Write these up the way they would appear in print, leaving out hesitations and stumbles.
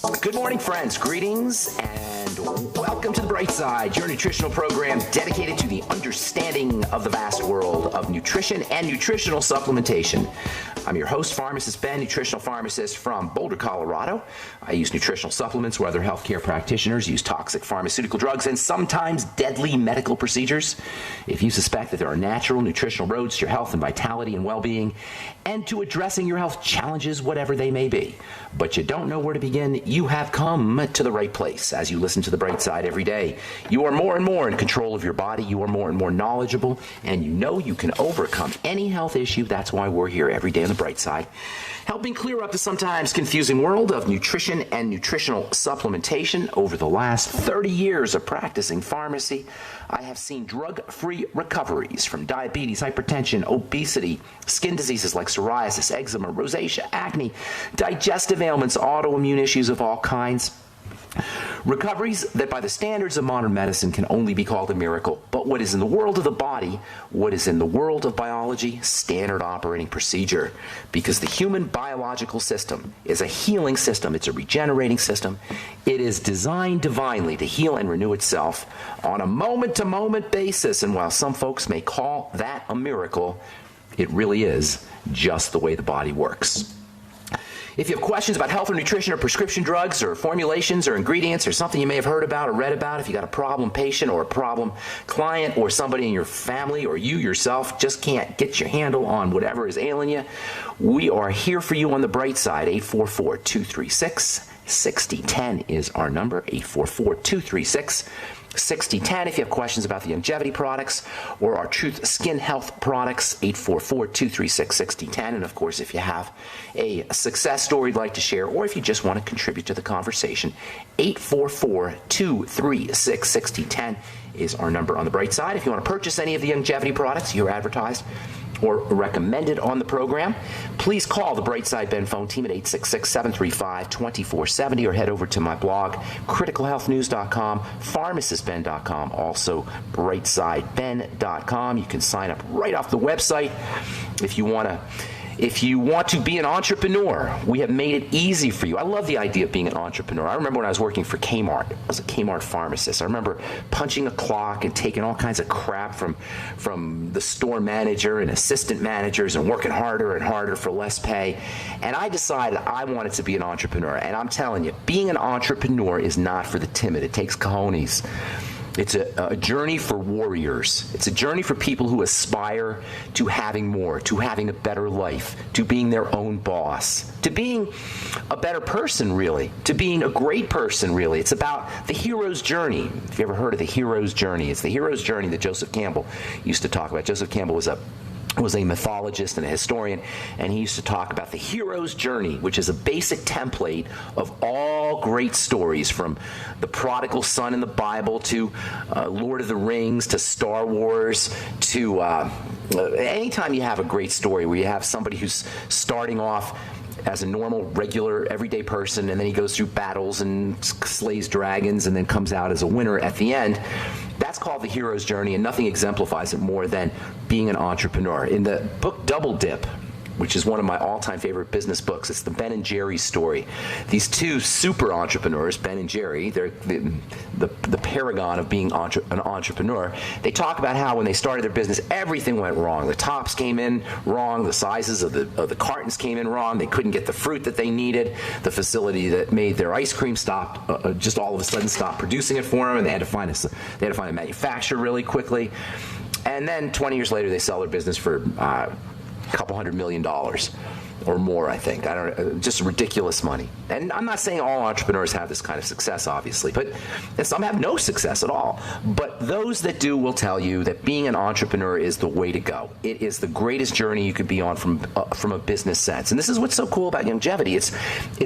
Good morning, friends. Greetings and welcome to The Bright Side, your nutritional program dedicated to the understanding of the vast world of nutrition and nutritional supplementation. I'm your host, Pharmacist Ben, nutritional pharmacist from Boulder, Colorado. I use nutritional supplements where other healthcare practitioners use toxic pharmaceutical drugs and sometimes deadly medical procedures. If you suspect that there are natural nutritional roads to your health and vitality and well-being and to addressing your health challenges, whatever they may be, but you don't know where to begin, you have come to the right place. As you listen to The Bright Side every day, you are more and more in control of your body, you are more and more knowledgeable, and you know you can overcome any health issue. That's why we're here every day on The Bright Side, helping clear up the sometimes confusing world of nutrition and nutritional supplementation. Over the last 30 years of practicing pharmacy, I have seen drug-free recoveries from diabetes, hypertension, obesity, skin diseases like psoriasis, eczema, rosacea, acne, digestive ailments, autoimmune issues of all kinds. Recoveries that by the standards of modern medicine can only be called a miracle. But what is in the world of the body, what is in the world of biology, standard operating procedure. Because the human biological system is a healing system. It's a regenerating system. It is designed divinely to heal and renew itself on a moment-to-moment basis. And while some folks may call that a miracle, it really is just the way the body works. If you have questions about health or nutrition or prescription drugs or formulations or ingredients or something you may have heard about or read about, if you got a problem patient or a problem client or somebody in your family or you yourself just can't get your handle on whatever is ailing you, we are here for you on The Bright Side. 844-236-6010 is our number, 844-236-6010. If you have questions about the longevity products or our Truth Skin Health products, 844-236-6010. And of course, if you have a success story you'd like to share, or if you just want to contribute to the conversation, 844-236-6010 is our number on The Bright Side. If you want to purchase any of the longevity products you're advertised or recommended on the program, please call the Bright Side Ben phone team at 866-735-2470 or head over to my blog, criticalhealthnews.com, pharmacistben.com, also brightsideben.com. You can sign up right off the website if you want to. If you want to be an entrepreneur, we have made it easy for you. I love the idea of being an entrepreneur. I remember when I was working for Kmart. I was a Kmart pharmacist. I remember punching a clock and taking all kinds of crap from the store manager and assistant managers and working harder and harder for less pay. And I decided I wanted to be an entrepreneur. And I'm telling you, being an entrepreneur is not for the timid. It takes cojones. It's a journey for warriors. It's a journey for people who aspire to having more, to having a better life, to being their own boss, to being a better person, really, to being a great person, really. It's about the hero's journey. If you ever heard of the hero's journey, it's the hero's journey that Joseph Campbell used to talk about. Joseph Campbell was a mythologist and a historian, and he used to talk about the hero's journey, which is a basic template of all great stories, from the prodigal son in the Bible to Lord of the Rings to Star Wars to anytime you have a great story where you have somebody who's starting off as a normal, regular, everyday person, and then he goes through battles and slays dragons and then comes out as a winner at the end. That's called the hero's journey, and nothing exemplifies it more than being an entrepreneur. In the book Double Dip, which is one of my all-time favorite business books, it's the Ben and Jerry story. These two super entrepreneurs, Ben and Jerry, they're the paragon of being an entrepreneur. They talk about how when they started their business, everything went wrong. The tops came in wrong, the sizes of the cartons came in wrong, they couldn't get the fruit that they needed, the facility that made their ice cream stopped, just all of a sudden stopped producing it for them, and they had to find a manufacturer really quickly. And then 20 years later, they sell their business for a couple $100 million or more, I think. I don't know, just ridiculous money. And I'm not saying all entrepreneurs have this kind of success, obviously, but some have no success at all. But those that do will tell you that being an entrepreneur is the way to go. It is the greatest journey you could be on from a business sense. And this is what's so cool about longevity. It's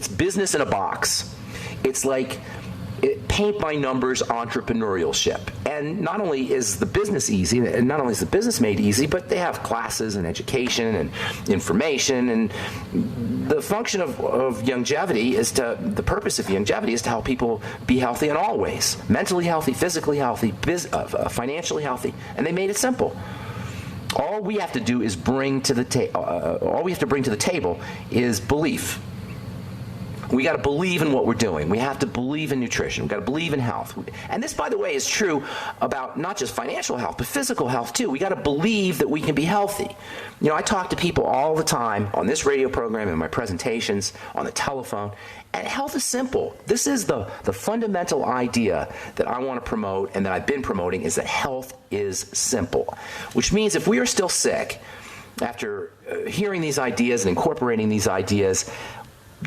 business in a box. It's like paint by numbers entrepreneurship. And not only is the business easy, and not only is the business made easy, but they have classes and education and information. And the function of longevity is the purpose of longevity is to help people be healthy in all ways. Mentally healthy, physically healthy, financially healthy. And they made it simple. All we have to do is bring to the table is belief. We got to believe in what we're doing. We have to believe in nutrition. We got to believe in health. And this, by the way, is true about not just financial health, but physical health too. We got to believe that we can be healthy. You know, I talk to people all the time on this radio program, in my presentations, on the telephone, and health is simple. This is the fundamental idea that I want to promote and that I've been promoting, is that health is simple, which means if we are still sick after hearing these ideas and incorporating these ideas,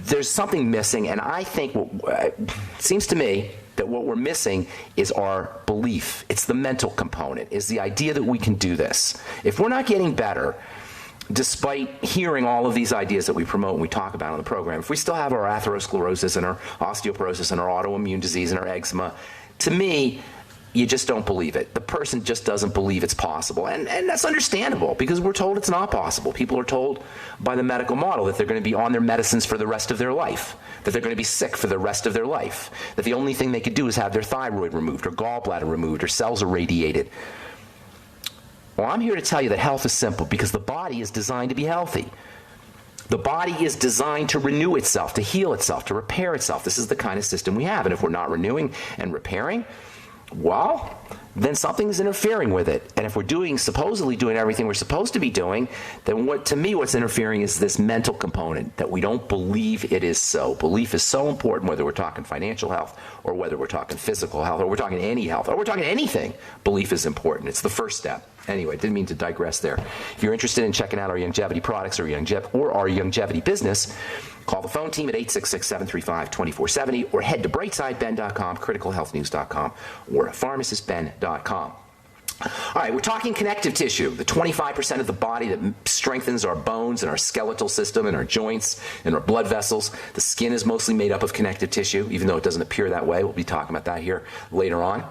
there's something missing, and I think it seems to me that what we're missing is our belief. It's the mental component, is the idea that we can do this. If we're not getting better, despite hearing all of these ideas that we promote and we talk about on the program, if we still have our atherosclerosis and our osteoporosis and our autoimmune disease and our eczema, to me, you just don't believe it. The person just doesn't believe it's possible. And that's understandable, because we're told it's not possible. People are told by the medical model that they're going to be on their medicines for the rest of their life, that they're going to be sick for the rest of their life, that the only thing they could do is have their thyroid removed or gallbladder removed or cells irradiated. Well, I'm here to tell you that health is simple, because the body is designed to be healthy. The body is designed to renew itself, to heal itself, to repair itself. This is the kind of system we have. And if we're not renewing and repairing, well, then something's interfering with it. And if we're supposedly doing everything we're supposed to be doing, then what's interfering is this mental component, that we don't believe it is so. Belief is so important, whether we're talking financial health or whether we're talking physical health or we're talking any health or we're talking anything. Belief is important. It's the first step. Anyway, didn't mean to digress there. If you're interested in checking out our longevity products or our longevity business, call the phone team at 866-735-2470 or head to brightsideben.com, criticalhealthnews.com, or pharmacistben.com. All right, we're talking connective tissue, the 25% of the body that strengthens our bones and our skeletal system and our joints and our blood vessels. The skin is mostly made up of connective tissue, even though it doesn't appear that way. We'll be talking about that here later on.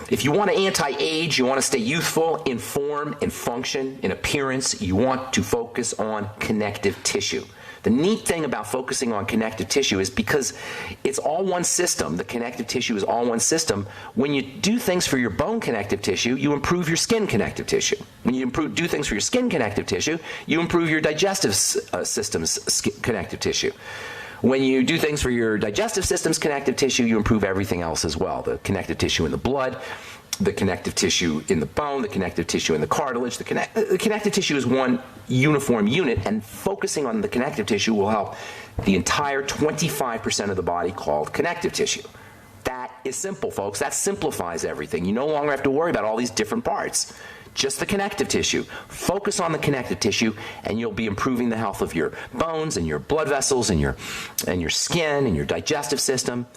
If you want to anti-age, you want to stay youthful in form, in function, in appearance, you want to focus on connective tissue. The neat thing about focusing on connective tissue is because it's all one system. The connective tissue is all one system. When you do things for your bone connective tissue, you improve your skin connective tissue. When you do things for your skin connective tissue, you improve your digestive system's connective tissue. When you do things for your digestive system's connective tissue, you improve everything else as well. The connective tissue in the blood, the connective tissue in the bone, the connective tissue in the cartilage. The connective tissue is one uniform unit, and focusing on the connective tissue will help the entire 25% of the body called connective tissue. That is simple, folks. That simplifies everything. You no longer have to worry about all these different parts. Just the connective tissue. Focus on the connective tissue, and you'll be improving the health of your bones and your blood vessels and your skin and your digestive system.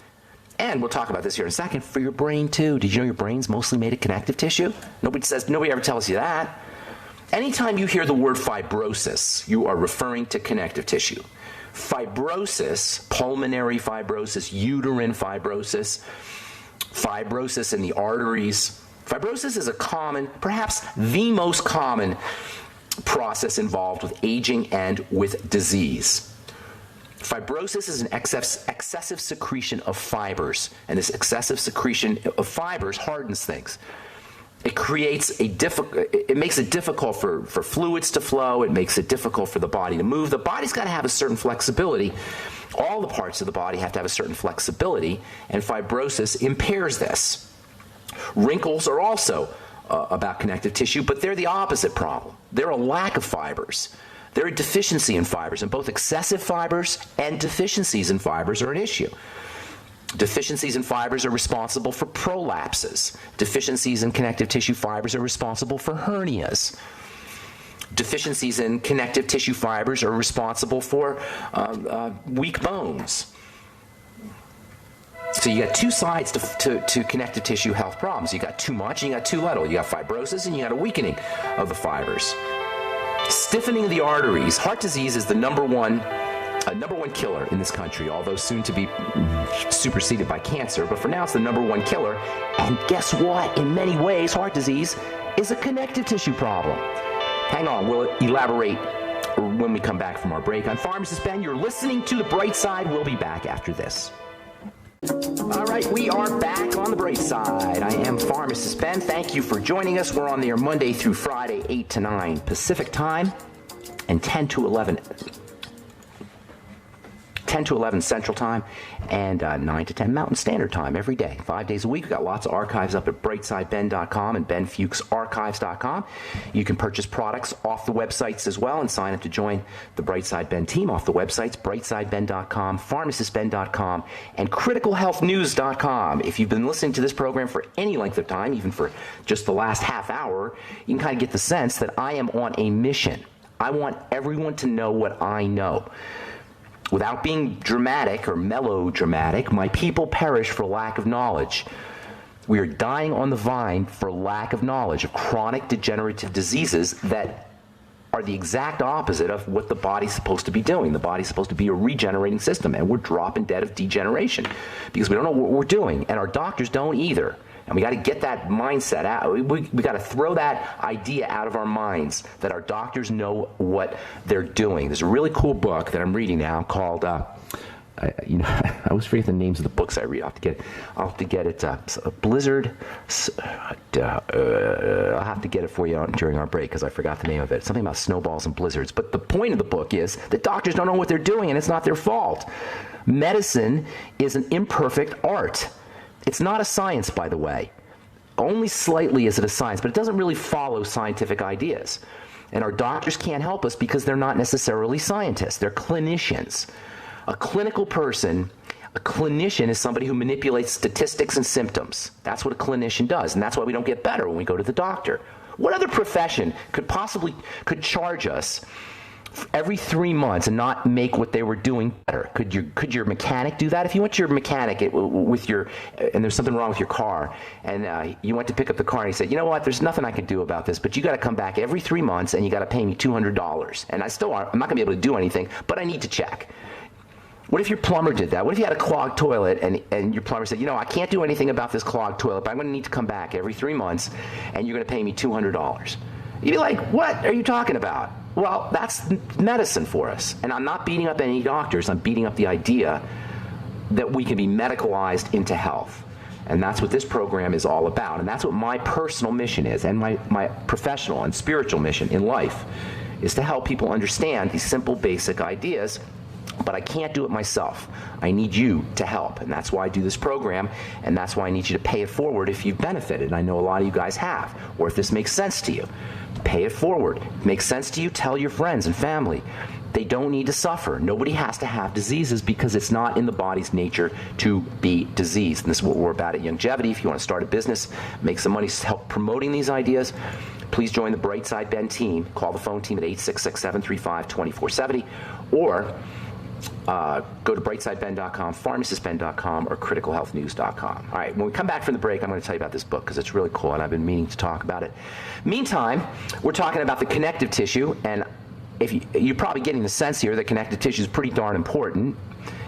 And we'll talk about this here in a second, for your brain too. Did you know your brain's mostly made of connective tissue? Nobody ever tells you that. Anytime you hear the word fibrosis, you are referring to connective tissue. Fibrosis, pulmonary fibrosis, uterine fibrosis, fibrosis in the arteries. Fibrosis is a common, perhaps the most common process involved with aging and with disease. Fibrosis is an excessive secretion of fibers, and this excessive secretion of fibers hardens things. It makes it difficult for fluids to flow. It makes it difficult for the body to move. The body's got to have a certain flexibility. All the parts of the body have to have a certain flexibility, and fibrosis impairs this. Wrinkles are also about connective tissue, but they're the opposite problem. They're a lack of fibers. They're a deficiency in fibers, and both excessive fibers and deficiencies in fibers are an issue. Deficiencies in fibers are responsible for prolapses. Deficiencies in connective tissue fibers are responsible for hernias. Deficiencies in connective tissue fibers are responsible for weak bones. So you got two sides to connective tissue health problems. You got too much and you got too little. You got fibrosis and you got a weakening of the fibers. Stiffening of the arteries. Heart disease is the number one killer in this country, although soon to be superseded by cancer. But for now, it's the number one killer. And guess what? In many ways, heart disease is a connective tissue problem. Hang on, we'll elaborate when we come back from our break. I'm Pharmacist Ben. You're listening to The Bright Side. We'll be back after this. All right, we are back on The Bright Side. I am Pharmacist Ben. Thank you for joining us. We're on the air Monday through Friday, 8 to 9 Pacific Time and 10 to 11 10 to 11 Central Time, and 9 to 10 Mountain Standard Time every day, 5 days a week. We've got lots of archives up at brightsideben.com and benfuchsarchives.com. You can purchase products off the websites as well and sign up to join the Brightside Ben team off the websites, brightsideben.com, pharmacistben.com, and criticalhealthnews.com. If you've been listening to this program for any length of time, even for just the last half hour, you can kind of get the sense that I am on a mission. I want everyone to know what I know. Without being dramatic or melodramatic, my people perish for lack of knowledge. We are dying on the vine for lack of knowledge of chronic degenerative diseases that are the exact opposite of what the body's supposed to be doing. The body's supposed to be a regenerating system, and we're dropping dead of degeneration because we don't know what we're doing, and our doctors don't either. And we got to get that mindset out. We got to throw that idea out of our minds that our doctors know what they're doing. There's a really cool book that I'm reading now called, I always forget the names of the books I read. I'll have to get it. Blizzard. I'll have to get it for you during our break because I forgot the name of it. Something about snowballs and blizzards. But the point of the book is that doctors don't know what they're doing, and it's not their fault. Medicine is an imperfect art. It's not a science, by the way. Only slightly is it a science, but it doesn't really follow scientific ideas. And our doctors can't help us because they're not necessarily scientists. They're clinicians. A clinical person, a clinician is somebody who manipulates statistics and symptoms. That's what a clinician does, and that's why we don't get better when we go to the doctor. What other profession could charge us every 3 months and not make what they were doing better? Could your mechanic do that? If you went to your mechanic and there's something wrong with your car, and you went to pick up the car and he said, you know what, there's nothing I can do about this, but you got to come back every 3 months and you got to pay me $200. And I'm not going to be able to do anything, but I need to check. What if your plumber did that? What if you had a clogged toilet and your plumber said, I can't do anything about this clogged toilet, but I'm going to need to come back every 3 months and you're going to pay me $200. You'd be like, what are you talking about? Well, that's medicine for us. And I'm not beating up any doctors. I'm beating up the idea that we can be medicalized into health. And that's what this program is all about. And that's what my personal mission is, and my professional and spiritual mission in life is to help people understand these simple, basic ideas. But I can't do it myself. I need you to help. And that's why I do this program, and that's why I need you to pay it forward if you've benefited. And I know a lot of you guys have, or if this makes sense to you. Pay it forward. Makes sense to you? Tell your friends and family. They don't need to suffer. Nobody has to have diseases because it's not in the body's nature to be diseased. And this is what we're about at Longevity. If you want to start a business, make some money, help promoting these ideas, please join the Brightside Ben team. Call the phone team at 866-735-2470 or go to brightsideben.com, pharmacistben.com, or criticalhealthnews.com. All right, when we come back from the break, I'm going to tell you about this book because it's really cool, and I've been meaning to talk about it. Meantime, we're talking about the connective tissue, and if you're probably getting the sense here that connective tissue is pretty darn important,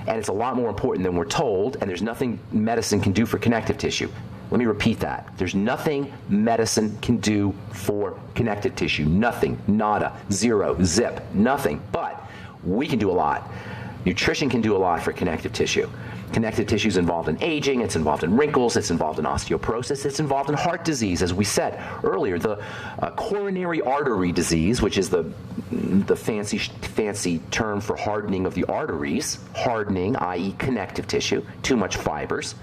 and it's a lot more important than we're told, and there's nothing medicine can do for connective tissue. Let me repeat that. There's nothing medicine can do for connective tissue. Nothing. Nada. Zero. Zip. Nothing. But we can do a lot. Nutrition can do a lot for connective tissue. Connective tissue is involved in aging, it's involved in wrinkles, it's involved in osteoporosis, it's involved in heart disease. As we said earlier, the coronary artery disease, which is the fancy term for hardening of the arteries, hardening, i.e. connective tissue, too much fibers.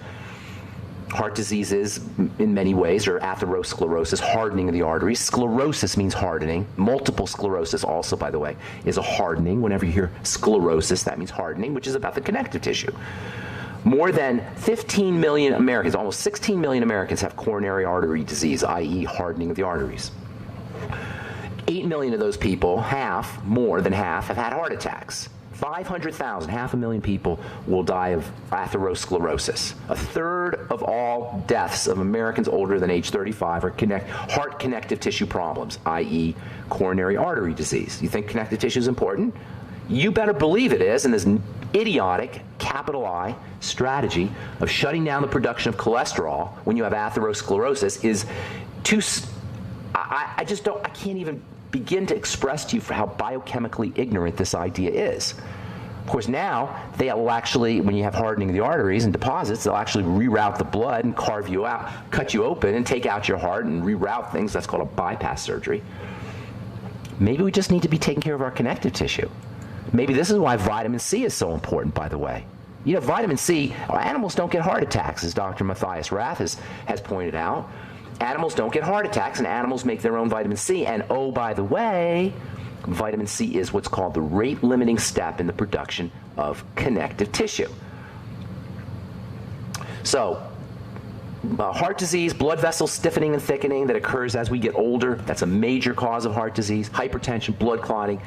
Heart disease is, in many ways, or atherosclerosis, hardening of the arteries. Sclerosis means hardening. Multiple sclerosis also, by the way, is a hardening. Whenever you hear sclerosis, that means hardening, which is about the connective tissue. More than 15 million Americans, almost 16 million Americans have coronary artery disease, i.e. hardening of the arteries. 8 million of those people, more than half, have had heart attacks. 500,000, 500,000 people will die of atherosclerosis. A third of all deaths of Americans older than age 35 are heart connective tissue problems, i.e. coronary artery disease. You think connective tissue is important? You better believe it is, and this idiotic, capital I, strategy of shutting down the production of cholesterol when you have atherosclerosis is too... I can't even begin to express to you for how biochemically ignorant this idea is. Of course, now they will actually, when you have hardening of the arteries and deposits, they'll actually reroute the blood and carve you out, cut you open and take out your heart and reroute things. That's called a bypass surgery. Maybe we just need to be taking care of our connective tissue. Maybe this is why vitamin C is so important, by the way. You know, vitamin C, animals don't get heart attacks, as Dr. Matthias Rath has pointed out. Animals don't get heart attacks, and animals make their own vitamin C. And oh, by the way, vitamin C is what's called the rate-limiting step in the production of connective tissue. So, heart disease, blood vessel stiffening and thickening that occurs as we get older, that's a major cause of heart disease. Hypertension, blood clotting.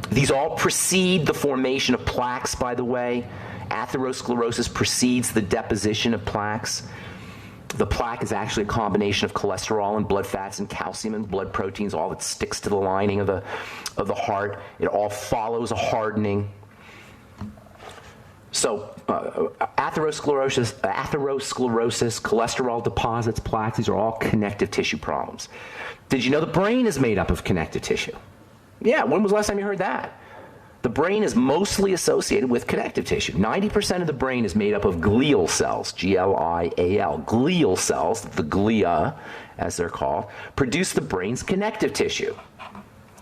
These all precede the formation of plaques, by the way. Atherosclerosis precedes the deposition of plaques. The plaque is actually a combination of cholesterol and blood fats and calcium and blood proteins, all that sticks to the lining of the heart. It all follows a hardening. So atherosclerosis, cholesterol deposits, plaques, these are all connective tissue problems. Did you know the brain is made up of connective tissue? Yeah, when was the last time you heard that? The brain is mostly associated with connective tissue. 90% of the brain is made up of glial cells, G-L-I-A-L. Glial cells, the glia, as they're called, produce the brain's connective tissue.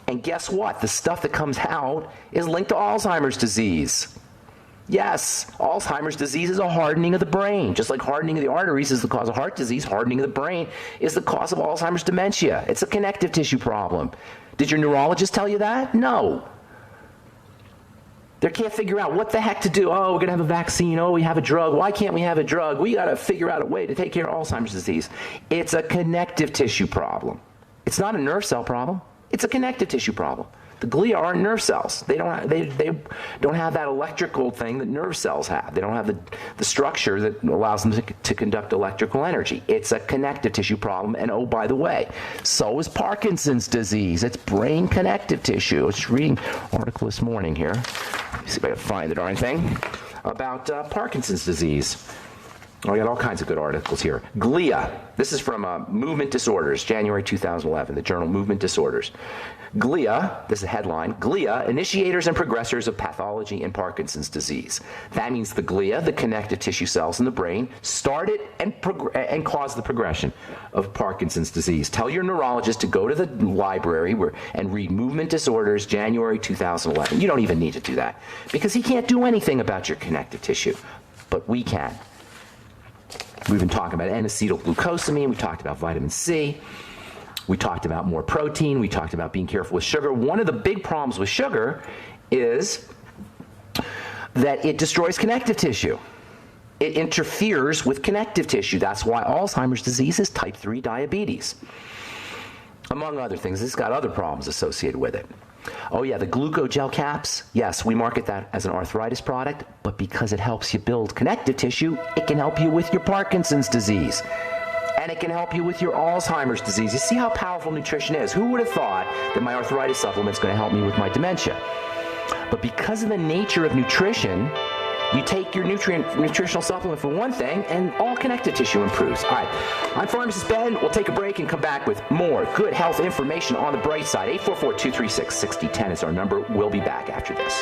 And guess what? The stuff that comes out is linked to Alzheimer's disease. Yes, Alzheimer's disease is a hardening of the brain. Just like hardening of the arteries is the cause of heart disease, hardening of the brain is the cause of Alzheimer's dementia. It's a connective tissue problem. Did your neurologist tell you that? No. They can't figure out what the heck to do. Oh, we're going to have a vaccine. Oh, we have a drug. Why can't we have a drug? We got to figure out a way to take care of Alzheimer's disease. It's a connective tissue problem. It's not a nerve cell problem. It's a connective tissue problem. The glia aren't nerve cells. They don't have that electrical thing that nerve cells have. They don't have the structure that allows them to conduct electrical energy. It's a connective tissue problem. And oh, by the way, so is Parkinson's disease. It's brain connective tissue. I was just reading an article this morning here. Let me see if I can find the darn thing about Parkinson's disease. Oh, I got all kinds of good articles here. Glia. This is from Movement Disorders, January 2011, the journal Movement Disorders. Glia, this is a headline, glia, initiators and progressors of pathology in Parkinson's disease. That means the glia, the connective tissue cells in the brain, started and caused the progression of Parkinson's disease. Tell your neurologist to go to the library and read Movement Disorders, January 2011. You don't even need to do that because he can't do anything about your connective tissue, but we can. We've been talking about N-acetylglucosamine, we talked about vitamin C, we talked about more protein, we talked about being careful with sugar. One of the big problems with sugar is that it destroys connective tissue. It interferes with connective tissue. That's why Alzheimer's disease is type 3 diabetes. Among other things, it's got other problems associated with it. Oh yeah, the glucogel caps, yes, we market that as an arthritis product, but because it helps you build connective tissue, it can help you with your Parkinson's disease. And it can help you with your Alzheimer's disease. You see how powerful nutrition is. Who would have thought that my arthritis supplement is going to help me with my dementia? But because of the nature of nutrition, you take your nutritional supplement for one thing, and all connective tissue improves. All right, I'm Pharmacist Ben. We'll take a break and come back with more good health information on the bright side. 844-236-6010 is our number. We'll be back after this.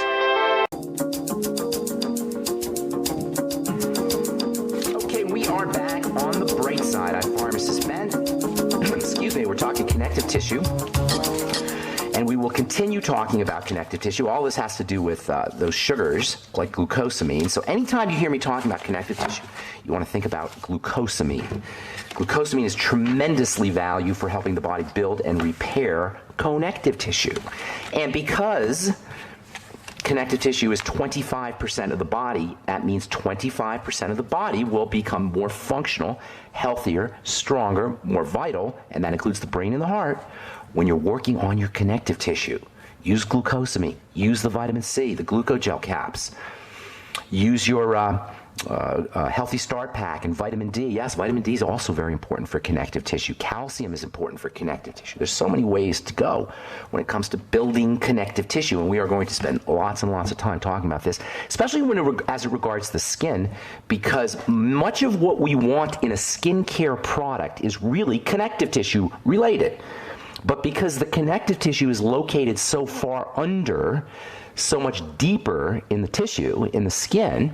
Okay, we are back on the bright side. I'm Pharmacist Ben. Excuse me, we're talking connective tissue. And we will continue talking about connective tissue. All this has to do with those sugars, like glucosamine. So anytime you hear me talking about connective tissue, you want to think about glucosamine. Glucosamine is tremendously valued for helping the body build and repair connective tissue. And because connective tissue is 25% of the body, that means 25% of the body will become more functional, healthier, stronger, more vital, and that includes the brain and the heart, when you're working on your connective tissue. Use glucosamine, use the vitamin C, the glucogel caps, use your Healthy Start Pack and vitamin D. Yes, vitamin D is also very important for connective tissue. Calcium is important for connective tissue. There's so many ways to go when it comes to building connective tissue, and we are going to spend lots and lots of time talking about this, especially as it regards the skin, because much of what we want in a skincare product is really connective tissue related. But because the connective tissue is located so far under, so much deeper in the tissue, in the skin,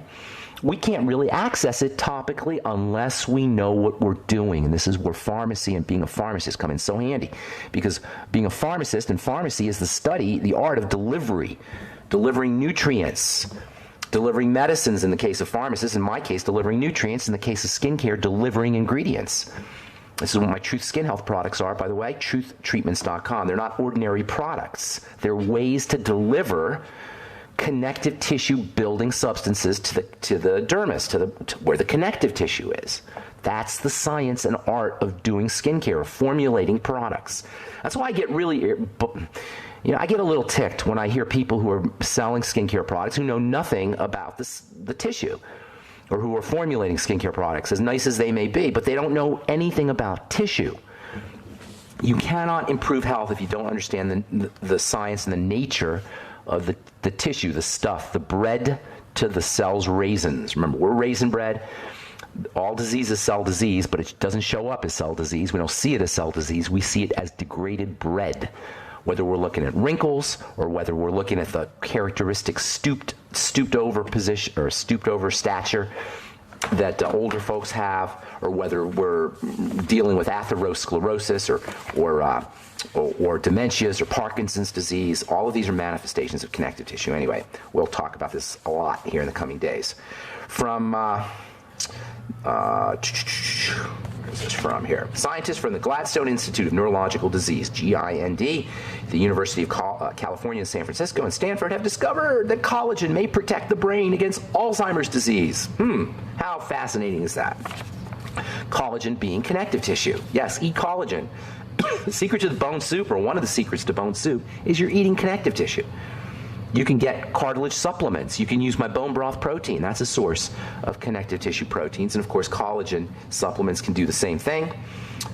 we can't really access it topically unless we know what we're doing. And this is where pharmacy and being a pharmacist come in so handy. Because being a pharmacist and pharmacy is the study, the art of delivery, delivering nutrients, delivering medicines in the case of pharmacists, in my case, delivering nutrients, in the case of skincare, delivering ingredients. This is what my Truth Skin Health products are, by the way, truthtreatments.com. They're not ordinary products. They're ways to deliver connective tissue building substances to the dermis, to where the connective tissue is. That's the science and art of doing skincare, formulating products. That's why I get really, I get a little ticked when I hear people who are selling skincare products who know nothing about the tissue, or who are formulating skincare products, as nice as they may be, but they don't know anything about tissue. You cannot improve health if you don't understand the science and the nature of the tissue, the stuff, the bread to the cell's raisins. Remember, we're raisin bread. All disease is cell disease, but it doesn't show up as cell disease. We don't see it as cell disease. We see it as degraded bread. Whether we're looking at wrinkles or whether we're looking at the characteristic stooped over position or stooped over stature that older folks have, or whether we're dealing with atherosclerosis or dementias or Parkinson's disease, all of these are manifestations of connective tissue. Anyway, we'll talk about this a lot here in the coming days. From where's this from here? Scientists from the Gladstone Institute of Neurological Disease, GIND, the University of California in San Francisco and Stanford have discovered that collagen may protect the brain against Alzheimer's disease. How fascinating is that? Collagen being connective tissue. Yes, eat collagen. The secret to the bone soup, or one of the secrets to bone soup, is you're eating connective tissue. You can get cartilage supplements. You can use my bone broth protein. That's a source of connective tissue proteins. And of course, collagen supplements can do the same thing.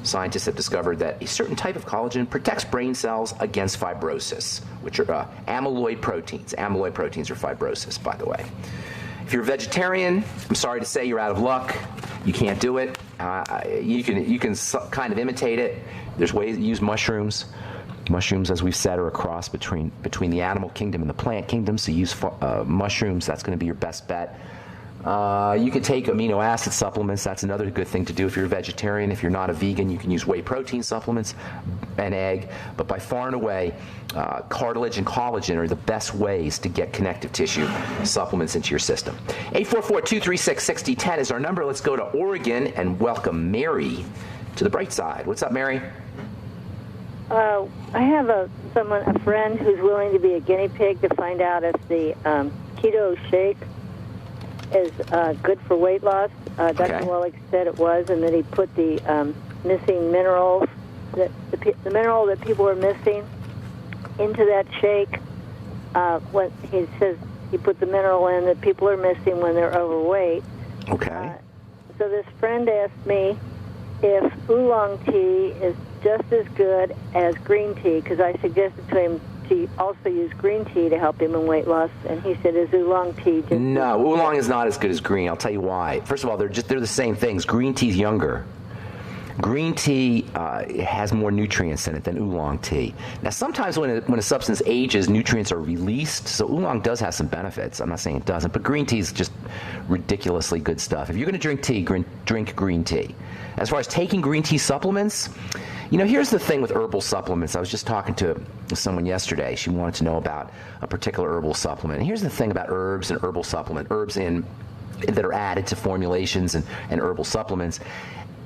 Scientists have discovered that a certain type of collagen protects brain cells against fibrosis, which are amyloid proteins. Amyloid proteins are fibrosis, by the way. If you're a vegetarian, I'm sorry to say you're out of luck. You can't do it. You can kind of imitate it. There's ways to use mushrooms. Mushrooms, as we've said, are a cross between the animal kingdom and the plant kingdom, so use mushrooms. That's going to be your best bet. You can take amino acid supplements. That's another good thing to do if you're a vegetarian. If you're not a vegan, you can use whey protein supplements and egg. But by far and away, cartilage and collagen are the best ways to get connective tissue supplements into your system. 844-236-6010 is our number. Let's go to Oregon and welcome Mary to the bright side. What's up, Mary? I have a friend who's willing to be a guinea pig to find out if the keto shake is good for weight loss. Dr. Wallach said it was, and that he put the missing minerals, the mineral that people are missing, into that shake. When he says he put the mineral in that people are missing when they're overweight. Okay. So this friend asked me if oolong tea is just as good as green tea, because I suggested to him to also use green tea to help him in weight loss, and he said, is oolong tea just... No, oolong is not as good as green. I'll tell you why. First of all, they're the same things. Green tea's younger. Green tea has more nutrients in it than oolong tea. Now, sometimes when a substance ages, nutrients are released, so oolong does have some benefits. I'm not saying it doesn't, but green tea is just ridiculously good stuff. If you're going to drink tea, drink green tea. As far as taking green tea supplements, here's the thing with herbal supplements. I was just talking to someone yesterday. She wanted to know about a particular herbal supplement. And here's the thing about herbs and herbal supplement, that are added to formulations and herbal supplements.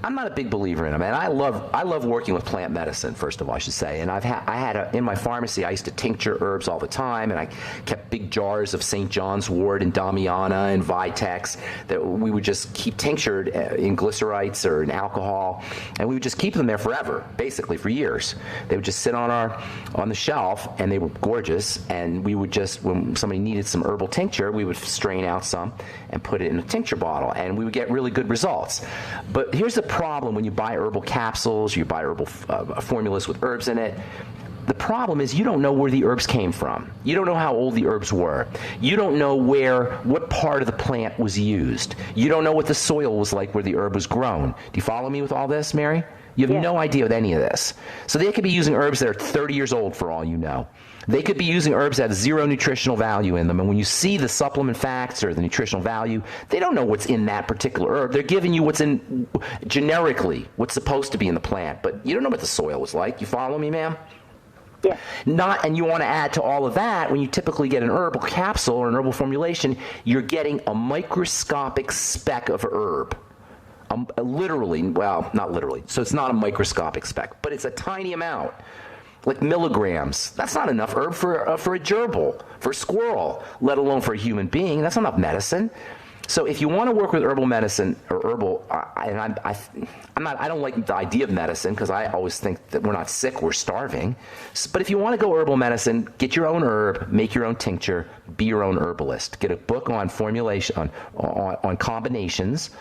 I'm not a big believer in them, and I love working with plant medicine. First of all, I should say, and in my pharmacy, I used to tincture herbs all the time, and I kept big jars of St. John's Wort and Damiana and Vitex that we would just keep tinctured in glycerites or in alcohol, and we would just keep them there forever, basically for years. They would just sit on the shelf, and they were gorgeous. And we would just, when somebody needed some herbal tincture, we would strain out some and put it in a tincture bottle, and we would get really good results. But here's the problem when you buy herbal capsules, you buy herbal formulas with herbs in it. The problem is you don't know where the herbs came from. You don't know how old the herbs were. You don't know what part of the plant was used. You don't know what the soil was like where the herb was grown. Do you follow me with all this, Mary? You have no idea with any of this. So they could be using herbs that are 30 years old for all you know. They could be using herbs that have zero nutritional value in them. And when you see the supplement facts or the nutritional value, they don't know what's in that particular herb. They're giving you what's in generically, what's supposed to be in the plant. But you don't know what the soil was like. You follow me, ma'am? Yeah. And you want to add to all of that, when you typically get an herbal capsule or an herbal formulation, you're getting a microscopic speck of herb. Literally, well, not literally. So it's not a microscopic speck, but it's a tiny amount, like milligrams. That's not enough herb for a gerbil, for a squirrel, let alone for a human being. That's not enough medicine. So if you want to work with herbal medicine or herbal, I don't like the idea of medicine because I always think that we're not sick, we're starving. But if you want to go herbal medicine, get your own herb, make your own tincture, be your own herbalist. Get a book on formulation, on combinations,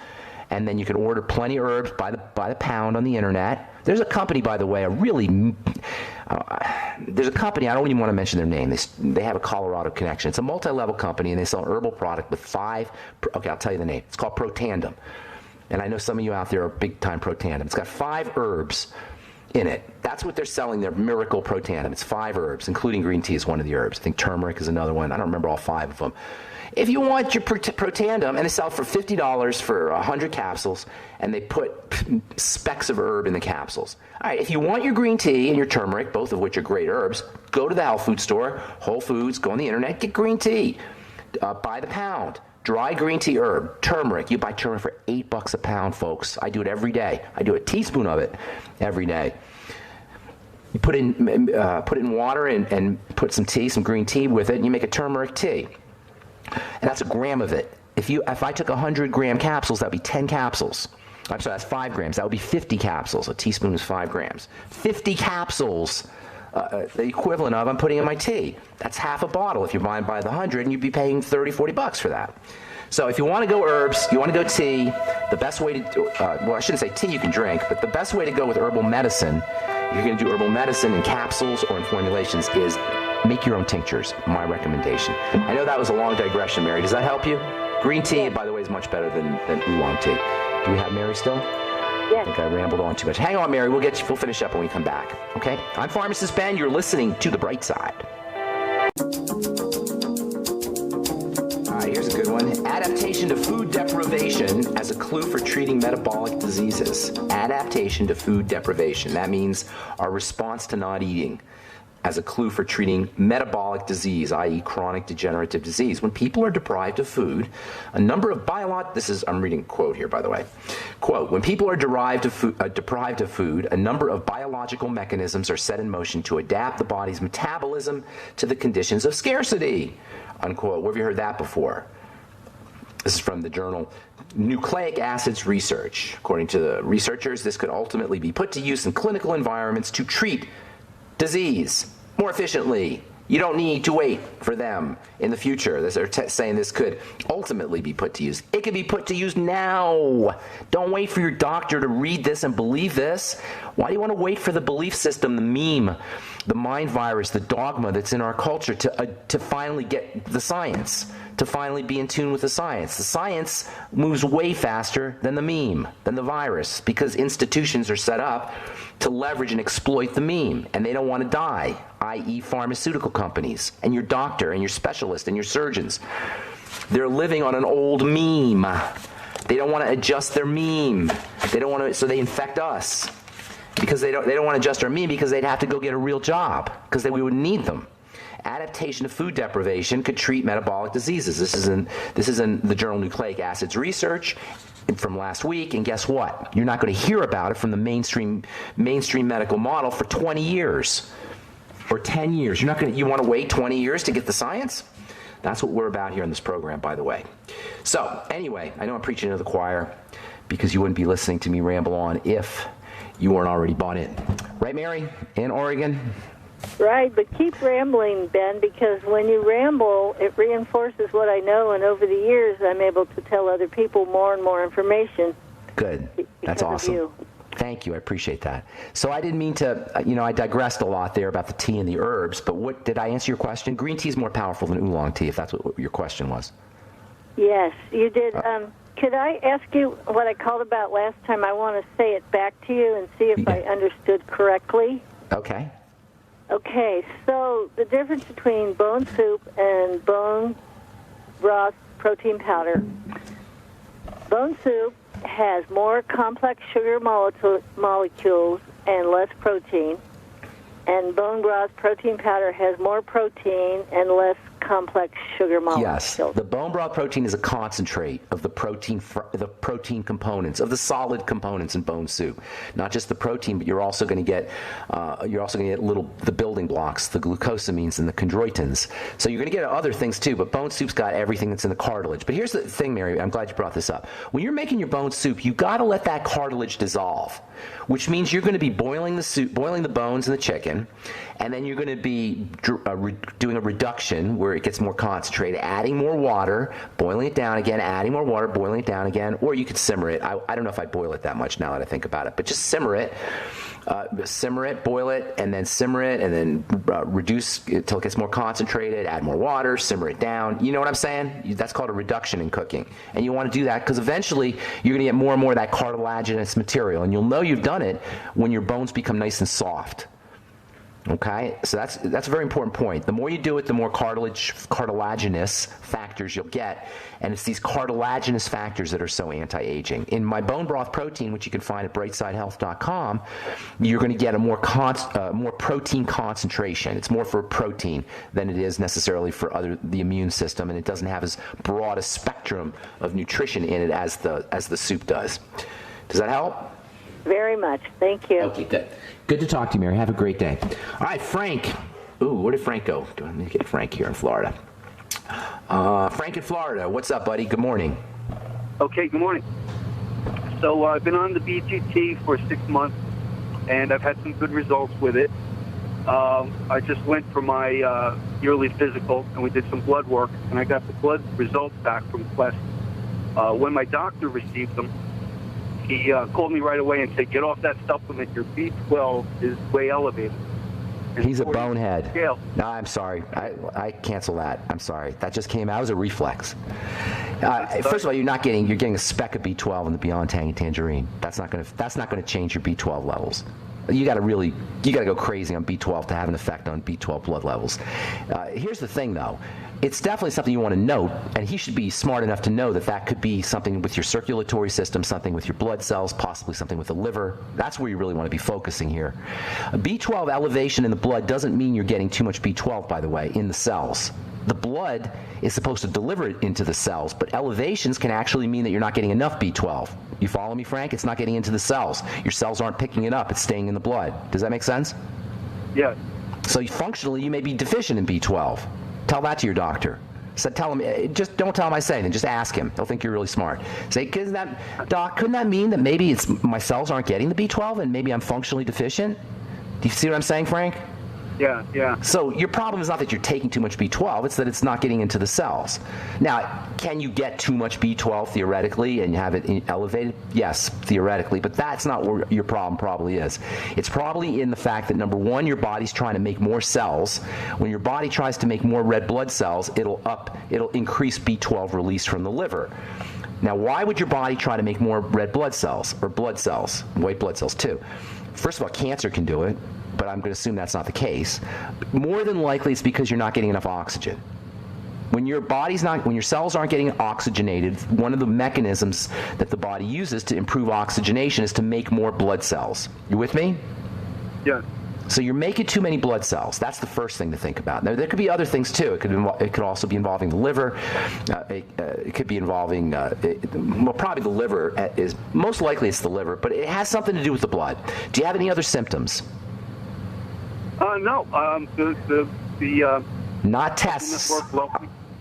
and then you can order plenty of herbs by the pound on the internet. There's a company, by the way, there's a company, I don't even want to mention their name. They have a Colorado connection. It's a multi-level company, and they sell an herbal product with okay, I'll tell you the name. It's called Protandem. And I know some of you out there are big-time Protandem. It's got 5 herbs in it. That's what they're selling, their Miracle Protandem. It's 5 herbs, including green tea is one of the herbs. I think turmeric is another one. I don't remember all 5 of them. If you want your Protandem, and they sell it for $50 for 100 capsules, and they put specks of herb in the capsules. All right, if you want your green tea and your turmeric, both of which are great herbs, go to the health food store, Whole Foods, go on the internet, get green tea by the pound. Dry green tea herb, turmeric. You buy turmeric for $8 a pound, folks. I do it every day. I do a teaspoon of it every day. You put it in water and put some green tea with it, and you make a turmeric tea. And that's a gram of it. If I took 100-gram capsules, that would be 10 capsules. I'm sorry, that's 5 grams. That would be 50 capsules. A teaspoon is 5 grams. 50 capsules, the equivalent of I'm putting in my tea. That's half a bottle if you're buying by the 100, and you'd be paying $30-$40 for that. So if you want to go herbs, you want to go tea, the best way to well, I shouldn't say tea you can drink, but the best way to go with herbal medicine, if you're going to do herbal medicine in capsules or in formulations, is make your own tinctures, my recommendation. I know that was a long digression, Mary. Does that help you? Green tea, by the way, is much better than oolong tea. Do we have Mary still? Yes. I think I rambled on too much. Hang on, Mary. We'll finish up when we come back. Okay? I'm Pharmacist Ben. You're listening to The Bright Side. All right, here's a good one. Adaptation to food deprivation as a clue for treating metabolic diseases. Adaptation to food deprivation. That means our response to not eating as a clue for treating metabolic disease, i.e. chronic degenerative disease. When people are deprived of food, a number of I'm reading a quote here, by the way. Quote, when people are deprived of food, a number of biological mechanisms are set in motion to adapt the body's metabolism to the conditions of scarcity. Unquote. Where have you heard that before? This is from the journal Nucleic Acids Research. According to the researchers, this could ultimately be put to use in clinical environments to treat disease more efficiently. You don't need to wait for them in the future. They're saying this could ultimately be put to use. It could be put to use now. Don't wait for your doctor to read this and believe this. Why do you want to wait for the belief system, the meme, the mind virus, the dogma that's in our culture to finally get the science, to finally be in tune with the science? The science moves way faster than the meme, than the virus, because institutions are set up to leverage and exploit the meme, and they don't want to die, i.e. pharmaceutical companies and your doctor and your specialist and your surgeons. They're living on an old meme. They don't want to adjust their meme. They don't want to, so they infect us because they don't want to adjust our meme because they'd have to go get a real job because we would need them. Adaptation to food deprivation could treat metabolic diseases. This is in the journal Nucleic Acids Research from last week, and guess what? You're not going to hear about it from the mainstream medical model for 20 years or 10 years. You want to wait 20 years to get the science? That's what we're about here in this program, by the way. So anyway, I know I'm preaching to the choir because you wouldn't be listening to me ramble on if you weren't already bought in. Right, Mary, in Oregon? Right, but keep rambling, Ben, because when you ramble, it reinforces what I know, and over the years, I'm able to tell other people more and more information. Good. That's awesome. Thank you. I appreciate that. So I didn't mean to, I digressed a lot there about the tea and the herbs, but did I answer your question? Green tea is more powerful than oolong tea, if that's what your question was. Yes, you did. Could I ask you what I called about last time? I want to say it back to you and see if I understood correctly. Okay. Okay, so the difference between bone soup and bone broth protein powder. Bone soup has more complex sugar molecules and less protein. And bone broth protein powder has more protein and less complex sugar molecules. Yes, the bone broth protein is a concentrate of the protein components, of the solid components in bone soup. Not just the protein, but you're also going to get the building blocks, the glucosamines and the chondroitins. So you're going to get other things too. But bone soup's got everything that's in the cartilage. But here's the thing, Mary. I'm glad you brought this up. When you're making your bone soup, you got to let that cartilage dissolve, which means you're going to be boiling the soup, boiling the bones and the chicken, and then you're going to be doing a reduction where it gets more concentrated, adding more water, boiling it down again, adding more water, boiling it down again, or you could simmer it. I don't know if I boil it that much now that I think about it, but just simmer it. Boil it, and then simmer it, and then reduce it till it gets more concentrated, add more water, simmer it down. You know what I'm saying? That's called a reduction in cooking. And you want to do that because eventually you're going to get more and more of that cartilaginous material, and you'll know you've done it when your bones become nice and soft. Okay, so that's a very important point. The more you do it, the more cartilaginous factors you'll get, and it's these cartilaginous factors that are so anti-aging. In my bone broth protein, which you can find at brightsidehealth.com, you're going to get a more protein concentration. It's more for protein than it is necessarily for the immune system, and it doesn't have as broad a spectrum of nutrition in it as the soup does. Does that help? Very much. Thank you. Okay, good. Good to talk to you, Mary. Have a great day. All right, Frank. Ooh, where did Frank go? Let me get Frank here in Florida. Frank in Florida. What's up, buddy? Good morning. Okay, good morning. So I've been on the BGT for 6 months, and I've had some good results with it. I just went for my yearly physical, and we did some blood work, and I got the blood results back from Quest. When my doctor received them, he called me right away and said, get off that supplement. Your B12 is way elevated. And he's a bonehead. Scale. No, I'm sorry. I cancel that. I'm sorry. That just came out. It was a reflex. First of all, you're getting a speck of B12 in the Beyond Tangy Tangerine. That's not going to change your B12 levels. You got to go crazy on B12 to have an effect on B12 blood levels. Here's the thing, though. It's definitely something you want to note, and he should be smart enough to know that could be something with your circulatory system, something with your blood cells, possibly something with the liver. That's where you really want to be focusing here. A B12 elevation in the blood doesn't mean you're getting too much B12, by the way, in the cells. The blood is supposed to deliver it into the cells, but elevations can actually mean that you're not getting enough B12. You follow me, Frank? It's not getting into the cells. Your cells aren't picking it up. It's staying in the blood. Does that make sense? Yeah. So functionally, you may be deficient in B12. Tell that to your doctor. So tell him, just don't tell him I say anything. Just ask him. He'll think you're really smart. Say, couldn't that mean that maybe my cells aren't getting the B12 and maybe I'm functionally deficient? Do you see what I'm saying, Frank? Yeah. So your problem is not that you're taking too much B12, it's that it's not getting into the cells. Now, can you get too much B12 theoretically and have it elevated? Yes, theoretically, but that's not where your problem probably is. It's probably in the fact that, number one, your body's trying to make more cells. When your body tries to make more red blood cells, it'll increase B12 release from the liver. Now, why would your body try to make more red blood cells, or blood cells, white blood cells too? First of all, cancer can do it, but I'm going to assume that's not the case. More than likely, it's because you're not getting enough oxygen. When your cells aren't getting oxygenated, one of the mechanisms that the body uses to improve oxygenation is to make more blood cells. You with me? Yeah. So you're making too many blood cells. That's the first thing to think about. Now, there could be other things too. It could also be involving the liver. It could be involving, probably the liver is, most likely it's the liver, but it has something to do with the blood. Do you have any other symptoms? No. Not tests.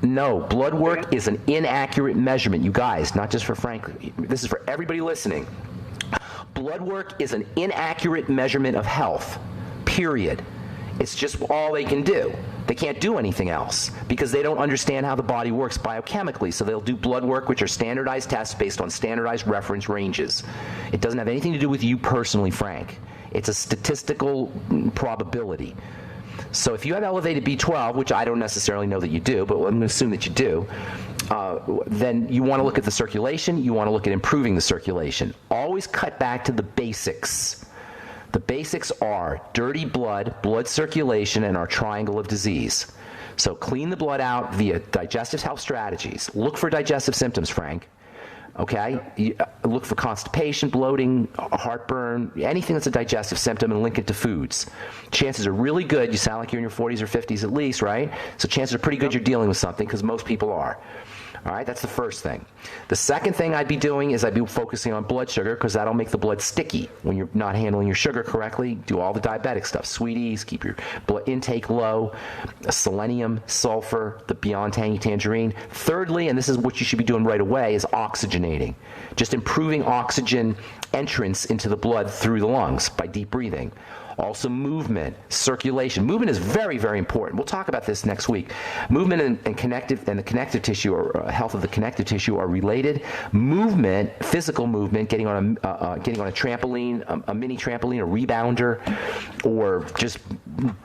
No, blood work is an inaccurate measurement. You guys, not just for Frank, this is for everybody listening. Blood work is an inaccurate measurement of health, period. It's just all they can do. They can't do anything else because they don't understand how the body works biochemically. So they'll do blood work, which are standardized tests based on standardized reference ranges. It doesn't have anything to do with you personally, Frank. It's a statistical probability. So if you have elevated B12, which I don't necessarily know that you do, but I'm going to assume that you do, then you want to look at the circulation. You want to look at improving the circulation. Always cut back to the basics. The basics are dirty blood, blood circulation, and our triangle of disease. So clean the blood out via digestive health strategies. Look for digestive symptoms, Frank. Okay? Look for constipation, bloating, heartburn, anything that's a digestive symptom, and link it to foods. Chances are really good. You sound like you're in your 40s or 50s at least, right? So chances are pretty good you're dealing with something, because most people are. All right, that's the first thing. The second thing I'd be doing is I'd be focusing on blood sugar, because that'll make the blood sticky when you're not handling your sugar correctly. Do all the diabetic stuff, sweeties, keep your blood intake low, selenium, sulfur, the Beyond Tangy Tangerine. Thirdly, and this is what you should be doing right away, is oxygenating. Just improving oxygen entrance into the blood through the lungs by deep breathing. Also movement, circulation. Movement is very, very important. We'll talk about this next week. Movement and the connective tissue, or health of the connective tissue, are related. Movement, physical movement, getting on a trampoline, a mini trampoline, a rebounder, or just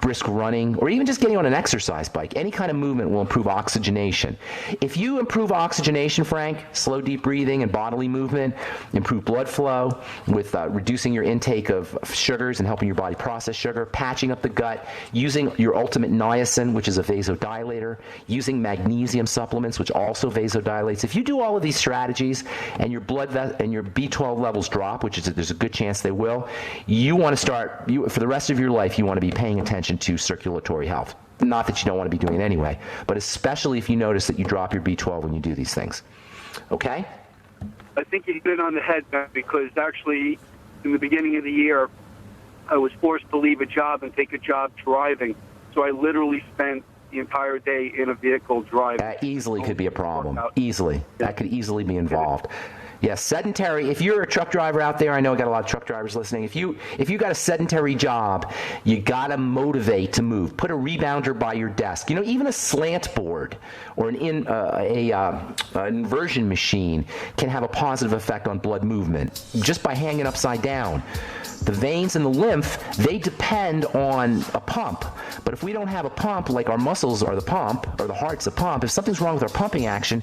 brisk running, or even just getting on an exercise bike. Any kind of movement will improve oxygenation. If you improve oxygenation, Frank, slow, deep breathing and bodily movement, improve blood flow with reducing your intake of sugars and helping your body process sugar, patching up the gut, using your ultimate niacin, which is a vasodilator, using magnesium supplements, which also vasodilates. If you do all of these strategies and your blood and your B12 levels drop, which is there's a good chance they will, you want to start, for the rest of your life, you want to be paying attention to circulatory health. Not that you don't want to be doing it anyway, but especially if you notice that you drop your B12 when you do these things. Okay? I think you hit it on the head, man, because actually in the beginning of the year, I was forced to leave a job and take a job driving. So I literally spent the entire day in a vehicle driving. That easily could be a problem. Easily. That could easily be involved. Yes, sedentary. If you're a truck driver out there, I know I got a lot of truck drivers listening. If you got a sedentary job, you got to motivate to move. Put a rebounder by your desk. You know, even a slant board or an inversion machine can have a positive effect on blood movement just by hanging upside down. The veins and the lymph, they depend on a pump. But if we don't have a pump, like our muscles are the pump, or the heart's a pump, if something's wrong with our pumping action,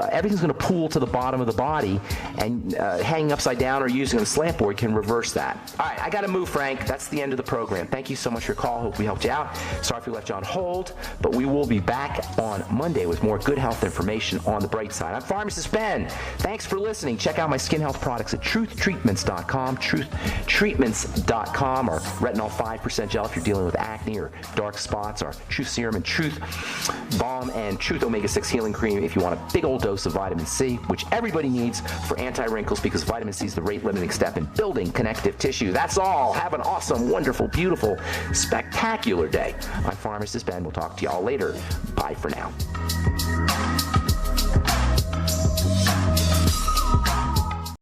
everything's going to pool to the bottom of the body, and hanging upside down or using a slant board can reverse that. All right, I got to move, Frank. That's the end of the program. Thank you so much for your call. Hope we helped you out. Sorry if we left you on hold, but we will be back on Monday with more good health information on the bright side. I'm Pharmacist Ben. Thanks for listening. Check out my skin health products at truthtreatments.com, truthtreatments.com, or retinol 5% gel if you're dealing with acne or dark spots, or Truth Serum and Truth Balm and Truth Omega-6 Healing Cream if you want a big old dose of vitamin C, which everybody needs for anti-wrinkles, because vitamin C is the rate-limiting step in building connective tissue. That's all. Have an awesome, wonderful, beautiful, spectacular day. I'm Pharmacist Ben. We'll talk to you all later. Bye for now.